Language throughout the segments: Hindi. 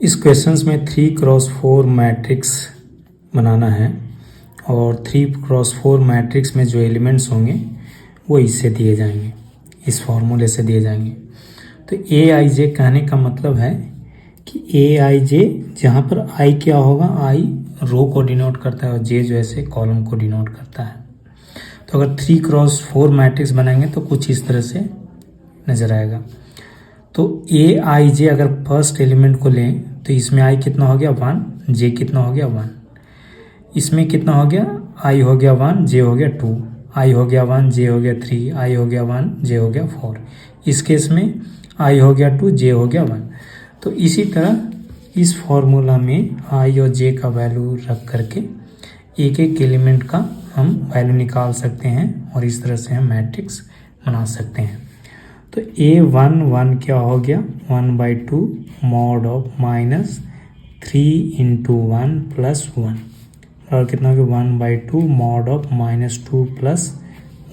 इस क्वेश्चंस में 3x4 मैट्रिक्स बनाना है और 3x4 मैट्रिक्स में जो एलिमेंट्स होंगे वो इससे दिए जाएंगे, इस फॉर्मूले से दिए जाएंगे। तो ए आई जे कहने का मतलब है कि ए आई जे जहाँ पर आई क्या होगा, आई रो को डिनोट करता है और जे जो ऐसे कॉलम को डिनोट करता है। तो अगर 3x4 मैट्रिक्स बनाएंगे तो कुछ इस तरह से नज़र आएगा। तो ए आई जे अगर फर्स्ट एलिमेंट को लें तो इसमें आई कितना हो गया 1, जे कितना हो गया 1, इसमें कितना हो गया आई हो गया 1, जे हो गया 2, आई हो गया 1, जे हो गया 3, आई हो गया 1, जे हो गया 4। इस केस में आई हो गया 2, जे हो गया 1। तो इसी तरह इस फॉर्मूला में आई और जे का वैल्यू रख करके एक एक एलिमेंट का हम वैल्यू निकाल सकते हैं और इस तरह से हम मैट्रिक्स बना सकते हैं। तो A11 क्या हो गया 1/2 मॉड ऑफ -3 × 1 + 1 और कितना हो गया 1/2 मॉड ऑफ -2 +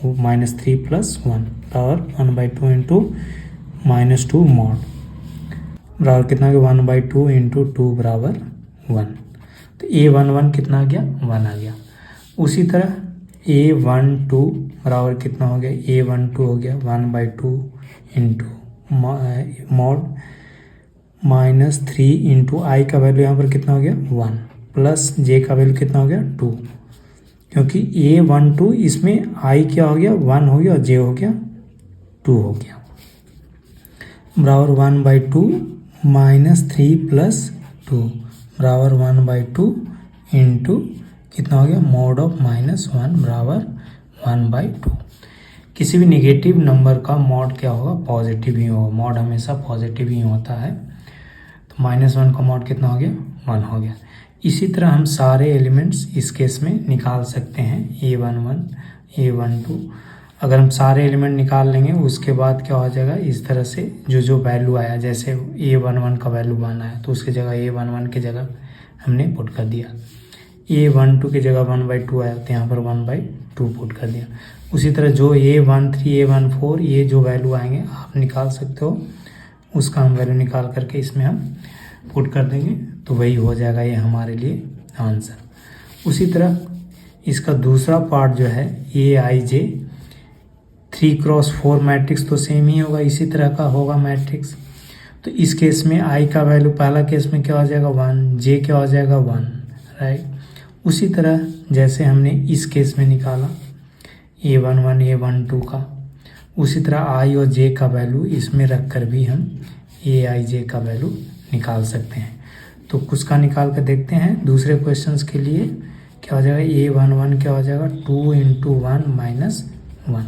-3 + 1 और 1/2 × -2 मॉड बराबर कितना हो गया 1/2 × 2 बराबर 1। तो A11 कितना आ गया 1 आ गया। उसी तरह A12 बराबर कितना हो गया A12 हो गया 1/2 × मॉड -3 × आई का वैल्यू यहाँ पर कितना हो गया 1 प्लस जे का वैल्यू कितना हो गया 2, क्योंकि A12 इसमें आई क्या हो गया 1 हो गया और जे हो गया 2 हो गया बराबर 1/2 -3 + 2 बराबर 1/2 × कितना हो गया मॉड ऑफ -1 बराबर 1/2। किसी भी नेगेटिव नंबर का मॉड क्या होगा पॉजिटिव ही होगा, मॉड हमेशा पॉजिटिव ही होता है। तो -1 का मॉड कितना हो गया 1 हो गया। इसी तरह हम सारे एलिमेंट्स इस केस में निकाल सकते हैं A11 A12। अगर हम सारे एलिमेंट निकाल लेंगे उसके बाद क्या हो जाएगा इस तरह से जो वैल्यू आया, जैसे A11 का वैल्यू 1 आया तो उसकी जगह A11 की जगह हमने पुट कर दिया, A12 की जगह 1/2 आया तो यहाँ पर 1/2 पुट कर दिया। उसी तरह जो A13 A14 ये जो वैल्यू आएंगे आप निकाल सकते हो, उसका हम वैल्यू निकाल करके इसमें हम पुट कर देंगे तो वही हो जाएगा ये हमारे लिए आंसर। उसी तरह इसका दूसरा पार्ट जो है AIJ 3x4 मैट्रिक्स तो सेम ही होगा, इसी तरह का होगा मैट्रिक्स। तो इस केस में आई का वैल्यू पहला केस में क्या हो जाएगा 1, जे क्या हो जाएगा 1, राइट। उसी तरह जैसे हमने इस केस में निकाला A11 A12 का, उसी तरह आई और जे का वैल्यू इसमें रख कर भी हम AIJ का वैल्यू निकाल सकते हैं। तो कुछ का निकाल कर देखते हैं दूसरे क्वेश्चंस के लिए क्या हो जाएगा A11 क्या हो जाएगा 2 × 1 - 1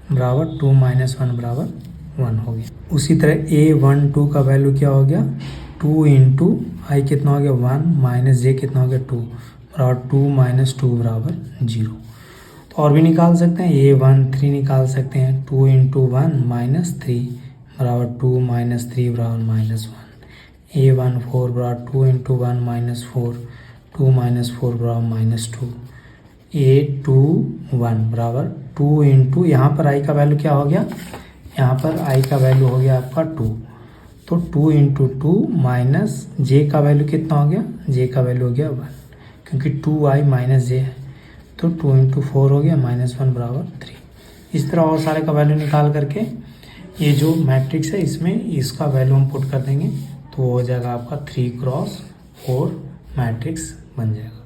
बराबर 2 - 1 बराबर 1 हो गया। उसी तरह A12 का वैल्यू क्या हो गया 2 × आई कितना हो गया 1 माइनस जे कितना हो गया 2 बराबर 2 - 2 बराबर 0। तो और भी निकाल सकते हैं A13 निकाल सकते हैं 2 × 1 - 3 बराबर 2 - 3 बराबर -1। A14 बराबर 2 × 1 - 4 2 - 4 बराबर -2। A21 बराबर 2 × यहाँ पर आई का वैल्यू क्या हो गया, यहाँ पर आई का वैल्यू हो गया आपका 2, तो 2 × 2 माइनस जे का वैल्यू कितना हो गया, जे का वैल्यू हो गया 1, क्योंकि 2i - जे है तो 2 × 4 हो गया -1 बराबर 3। इस तरह और सारे का वैल्यू निकाल करके ये जो मैट्रिक्स है इसमें इसका वैल्यू हम पुट कर देंगे तो हो जाएगा आपका 3x4 मैट्रिक्स बन जाएगा।